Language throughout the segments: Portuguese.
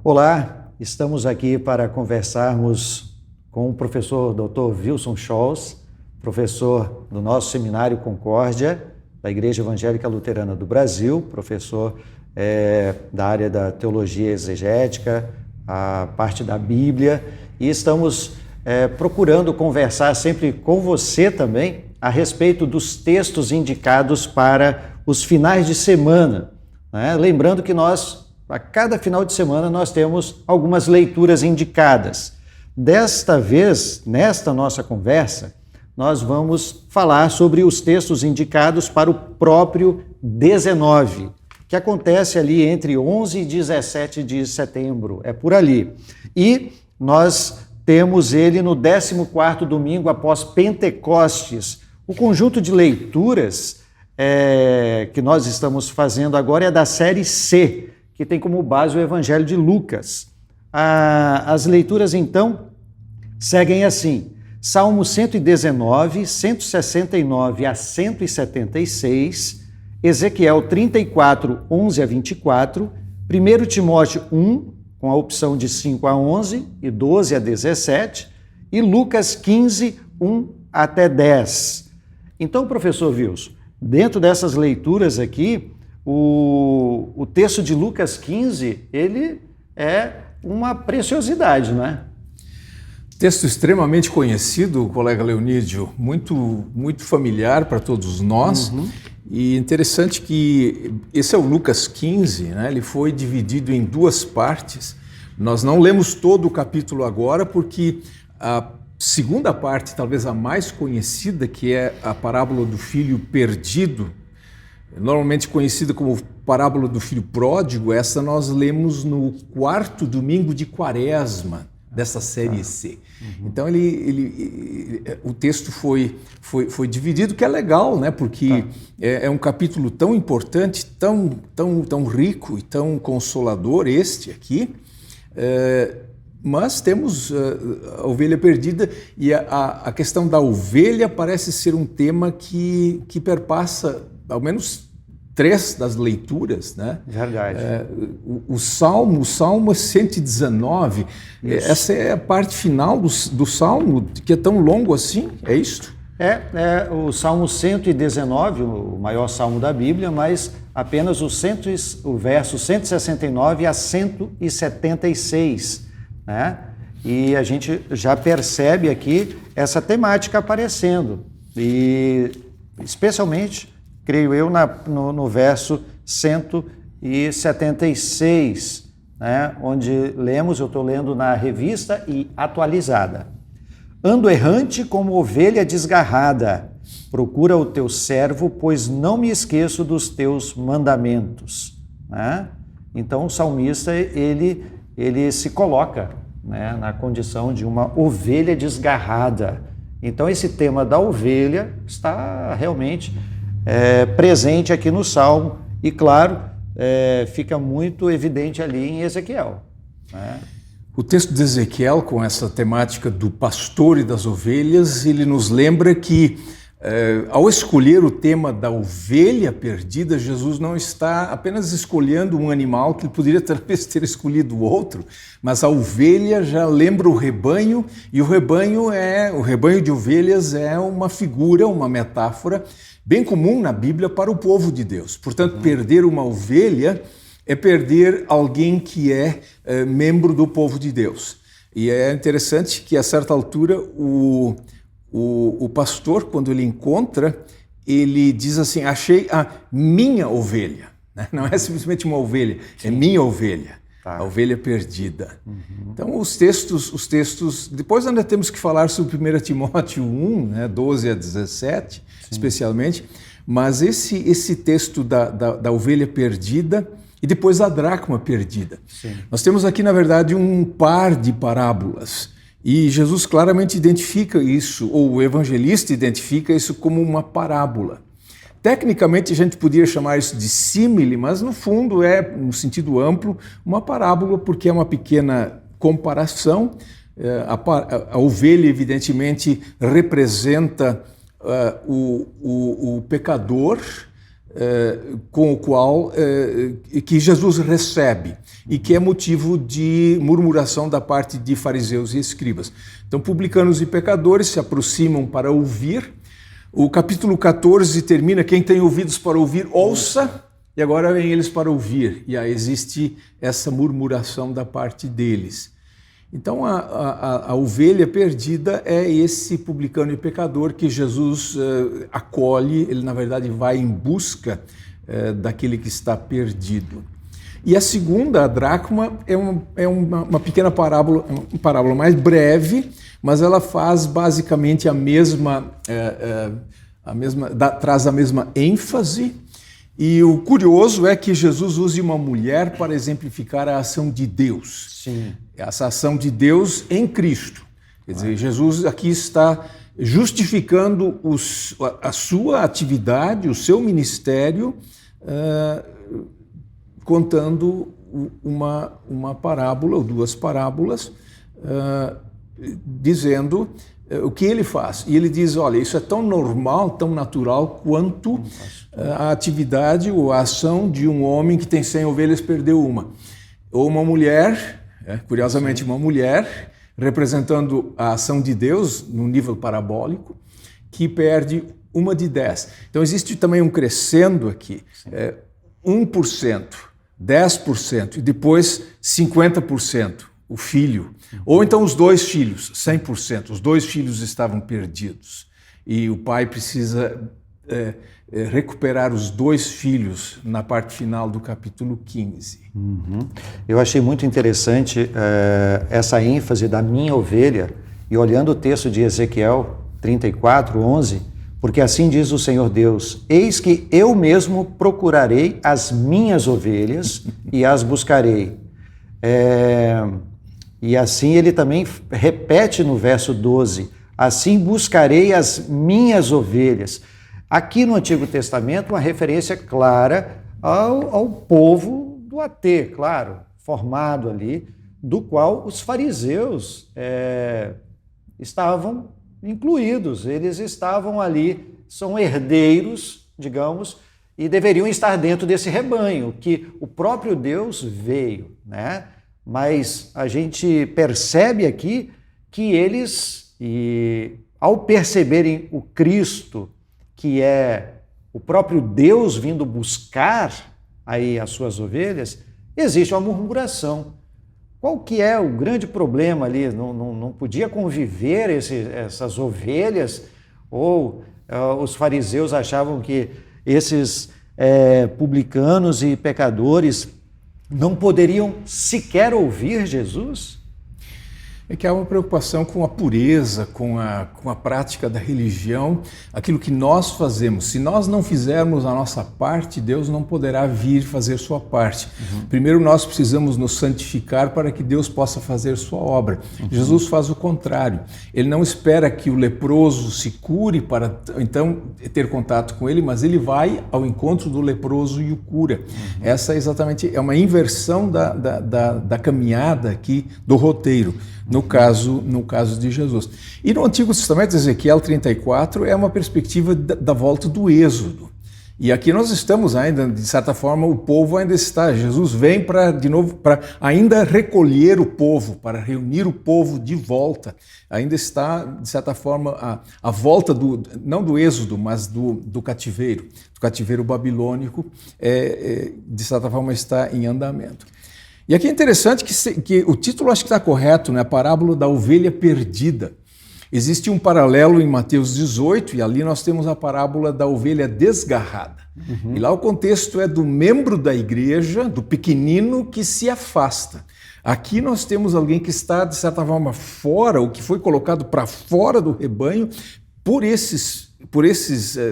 Olá, estamos aqui para conversarmos com o professor Dr. Wilson Scholz, professor do nosso Seminário Concórdia, da Igreja Evangélica Luterana do Brasil, professor da área da teologia exegética, a parte da Bíblia, e estamos procurando conversar sempre com você também a respeito dos textos indicados para os finais de semana, né? Lembrando que a cada final de semana, nós temos algumas leituras indicadas. Desta vez, nesta nossa conversa, nós vamos falar sobre os textos indicados para o próprio 19, que acontece ali entre 11 e 17 de setembro, é por ali. E nós temos ele no 14º domingo após Pentecostes. O conjunto de leituras que nós estamos fazendo agora é da série C, que tem como base o Evangelho de Lucas. As leituras, então, seguem assim: Salmo 119, 169 a 176, Ezequiel 34, 11 a 24, 1 Timóteo 1, com a opção de 5 a 11 e 12 a 17, e Lucas 15, 1 até 10. Então, professor Wilson, dentro dessas leituras aqui, o texto de Lucas 15, ele é uma preciosidade, não é? Texto extremamente conhecido, colega Leonídio, muito familiar para todos nós. E interessante que esse é o Lucas 15, né? Ele foi dividido em duas partes. Nós não lemos todo o capítulo agora, porque a segunda parte, talvez a mais conhecida, que é a parábola do filho perdido, normalmente conhecida como parábola do filho pródigo, essa nós lemos no 4º domingo de Quaresma dessa série C. Então o texto foi dividido, que é legal, né? Porque é um capítulo tão importante, tão rico e tão consolador este aqui. Mas temos a ovelha perdida, e a questão da ovelha parece ser um tema que perpassa ao menos 3 das leituras, né? Verdade. O Salmo 119, essa é a parte final do Salmo, que é tão longo assim, é isto? É o Salmo 119, o maior salmo da Bíblia, mas apenas o verso 169 a 176, né? E a gente já percebe aqui essa temática aparecendo, e especialmente, creio eu, no verso 176, né? Onde lemos, eu estou lendo na Revista e Atualizada: Ando errante como ovelha desgarrada, procura o teu servo, pois não me esqueço dos teus mandamentos, né? Então o salmista, ele se coloca, né, na condição de uma ovelha desgarrada. Então esse tema da ovelha está realmente presente aqui no Salmo, e claro, fica muito evidente ali em Ezequiel, né? O texto de Ezequiel, com essa temática do pastor e das ovelhas, ele nos lembra que, ao escolher o tema da ovelha perdida, Jesus não está apenas escolhendo um animal, que ele poderia talvez ter escolhido outro, mas a ovelha já lembra o rebanho, e o rebanho de ovelhas é uma figura, uma metáfora bem comum na Bíblia para o povo de Deus. Portanto, perder uma ovelha é perder alguém que é membro do povo de Deus. E é interessante que, a certa altura, o pastor, quando ele encontra, ele diz assim: achei a minha ovelha. Não é simplesmente uma ovelha, é minha ovelha, a ovelha perdida. Então, os textos, depois ainda temos que falar sobre 1 Timóteo 1, né, 12 a 17, especialmente, mas esse texto da ovelha perdida, e depois a dracma perdida. Sim. Nós temos aqui, na verdade, um par de parábolas, e Jesus claramente identifica isso, ou o evangelista identifica isso como uma parábola. Tecnicamente, a gente poderia chamar isso de símile, mas no fundo no sentido amplo, uma parábola, porque é uma pequena comparação. A ovelha, evidentemente, representa o pecador, com o qual que Jesus recebe e que é motivo de murmuração da parte de fariseus e escribas. Então, publicanos e pecadores se aproximam para ouvir. O capítulo 14 termina: quem tem ouvidos para ouvir, ouça. E agora vem eles para ouvir. E aí existe essa murmuração da parte deles. Então, a ovelha perdida é esse publicano e pecador que Jesus acolhe. Ele, na verdade, vai em busca daquele que está perdido. E a segunda, a dracma, é uma pequena parábola, uma parábola mais breve, mas ela faz basicamente traz a mesma ênfase. E o curioso é que Jesus use uma mulher para exemplificar a ação de Deus. Sim. Essa ação de Deus em Cristo. Quer dizer, Jesus aqui está justificando a sua atividade, o seu ministério, contando uma parábola ou duas parábolas, dizendo o que ele faz. E ele diz: olha, isso é tão normal, tão natural quanto a atividade ou a ação de um homem que tem 100 ovelhas e perdeu uma. Ou uma mulher, curiosamente uma mulher, representando a ação de Deus no nível parabólico, que perde uma de 10. Então existe também um crescendo aqui, 1%, 10% e depois 50%. O filho, ou então os dois filhos, 100%, os dois filhos estavam perdidos e o pai precisa recuperar os dois filhos na parte final do capítulo 15. Uhum. Eu achei muito interessante essa ênfase da minha ovelha, e olhando o texto de Ezequiel 34, 11, porque assim diz o Senhor Deus: eis que eu mesmo procurarei as minhas ovelhas e as buscarei. E assim ele também repete no verso 12: assim buscarei as minhas ovelhas. Aqui no Antigo Testamento, uma referência clara ao povo do AT, claro, formado ali, do qual os fariseus estavam incluídos. Eles estavam ali, são herdeiros, digamos, e deveriam estar dentro desse rebanho, que o próprio Deus veio, né? Mas a gente percebe aqui que eles, ao perceberem o Cristo, que é o próprio Deus vindo buscar aí as suas ovelhas, existe uma murmuração. Qual que é o grande problema ali? Não podia conviver essas ovelhas? Ou os fariseus achavam que esses publicanos e pecadores não poderiam sequer ouvir Jesus? É que há uma preocupação com a pureza, com a prática da religião, aquilo que nós fazemos. Se nós não fizermos a nossa parte, Deus não poderá vir fazer sua parte. Primeiro nós precisamos nos santificar para que Deus possa fazer sua obra. Jesus faz o contrário. Ele não espera que o leproso se cure para então ter contato com ele, mas ele vai ao encontro do leproso e o cura. Essa é uma inversão da caminhada aqui, do roteiro. No caso de Jesus. E no Antigo Testamento, Ezequiel 34 é uma perspectiva da volta do Êxodo. E aqui nós estamos ainda, de certa forma, o povo ainda está. Jesus vem de novo para ainda recolher o povo, para reunir o povo de volta. Ainda está, de certa forma, a volta não do Êxodo, mas do cativeiro babilônico, de certa forma está em andamento. E aqui é interessante que o título acho que está correto, né? A parábola da ovelha perdida. Existe um paralelo em Mateus 18 e ali nós temos a parábola da ovelha desgarrada. E lá o contexto é do membro da igreja, do pequenino que se afasta. Aqui nós temos alguém que está, de certa forma, fora, ou que foi colocado para fora do rebanho por esses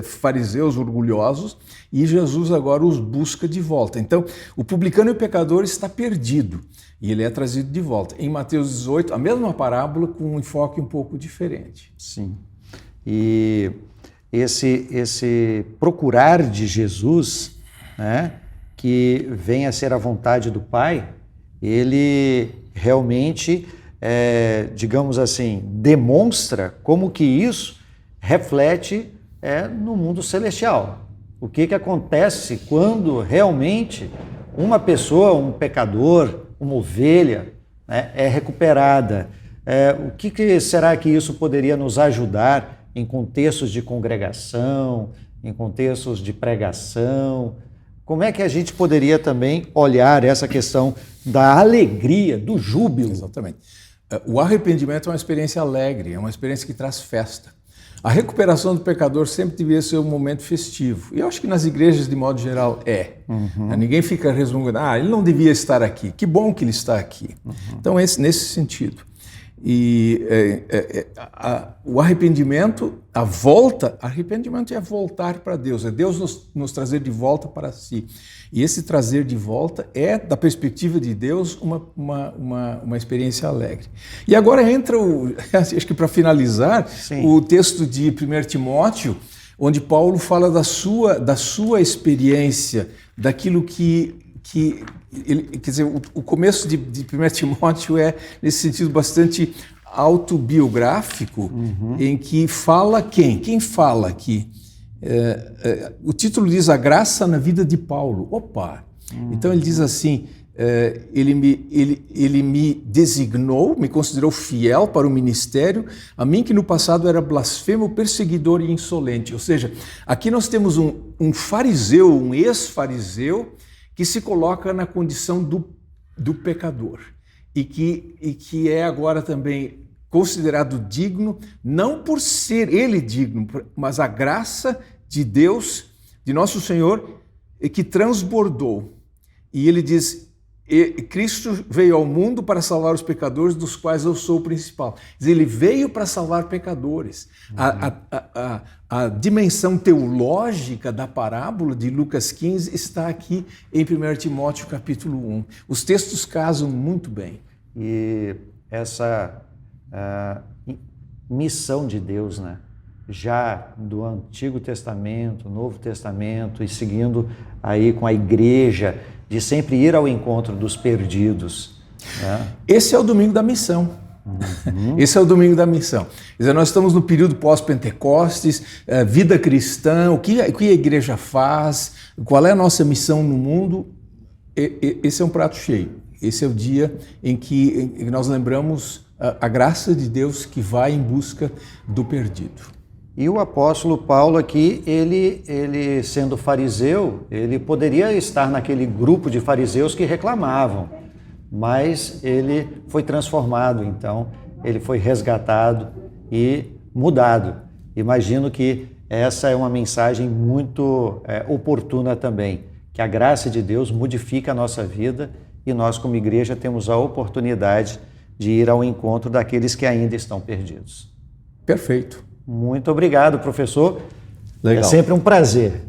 fariseus orgulhosos, e Jesus agora os busca de volta. Então, o publicano e o pecador está perdido e ele é trazido de volta. Em Mateus 18, a mesma parábola com um enfoque um pouco diferente. Sim. E esse procurar de Jesus, né, que vem a ser a vontade do Pai, ele realmente, digamos assim, demonstra como que isso reflete no mundo celestial. O que acontece quando realmente uma pessoa, um pecador, uma ovelha, né, é recuperada? O que será que isso poderia nos ajudar em contextos de congregação, em contextos de pregação? Como é que a gente poderia também olhar essa questão da alegria, do júbilo? Exatamente. O arrependimento é uma experiência alegre, é uma experiência que traz festa. A recuperação do pecador sempre deveria ser um momento festivo. E eu acho que nas igrejas, de modo geral, é. Ninguém fica resmungando, ele não devia estar aqui. Que bom que ele está aqui. Então, nesse sentido. E o arrependimento, arrependimento é voltar para Deus, é Deus nos trazer de volta para si. E esse trazer de volta é, da perspectiva de Deus, uma experiência alegre. E agora entra, acho que para finalizar, Sim, o texto de 1 Timóteo, onde Paulo fala da sua experiência, daquilo que quer dizer, o começo de 1 Timóteo é, nesse sentido, bastante autobiográfico, em que fala quem? Quem fala aqui? O título diz A Graça na Vida de Paulo. Então ele diz assim, ele me designou, me considerou fiel para o ministério, a mim que no passado era blasfemo, perseguidor e insolente. Ou seja, aqui nós temos um fariseu, um ex-fariseu, que se coloca na condição do pecador e que é agora também considerado digno, não por ser ele digno, mas a graça de Deus, de nosso Senhor, que transbordou. E ele diz, Cristo veio ao mundo para salvar os pecadores, dos quais eu sou o principal. Ele veio para salvar pecadores. A dimensão teológica da parábola de Lucas 15 está aqui em 1 Timóteo capítulo 1. Os textos casam muito bem. E essa missão de Deus, né? Já do Antigo Testamento, Novo Testamento, e seguindo aí com a igreja, de sempre ir ao encontro dos perdidos, né? Esse é o domingo da missão. Esse é o domingo da missão. Quer dizer, nós estamos no período pós-Pentecostes, vida cristã, o que a igreja faz, qual é a nossa missão no mundo. Esse é um prato cheio. Esse é o dia em que nós lembramos a graça de Deus que vai em busca do perdido. E o apóstolo Paulo aqui, ele sendo fariseu, ele poderia estar naquele grupo de fariseus que reclamavam, mas ele foi transformado, então ele foi resgatado e mudado. Imagino que essa é uma mensagem muito oportuna também, que a graça de Deus modifica a nossa vida e nós como igreja temos a oportunidade de ir ao encontro daqueles que ainda estão perdidos. Perfeito. Muito obrigado, professor. Legal. É sempre um prazer.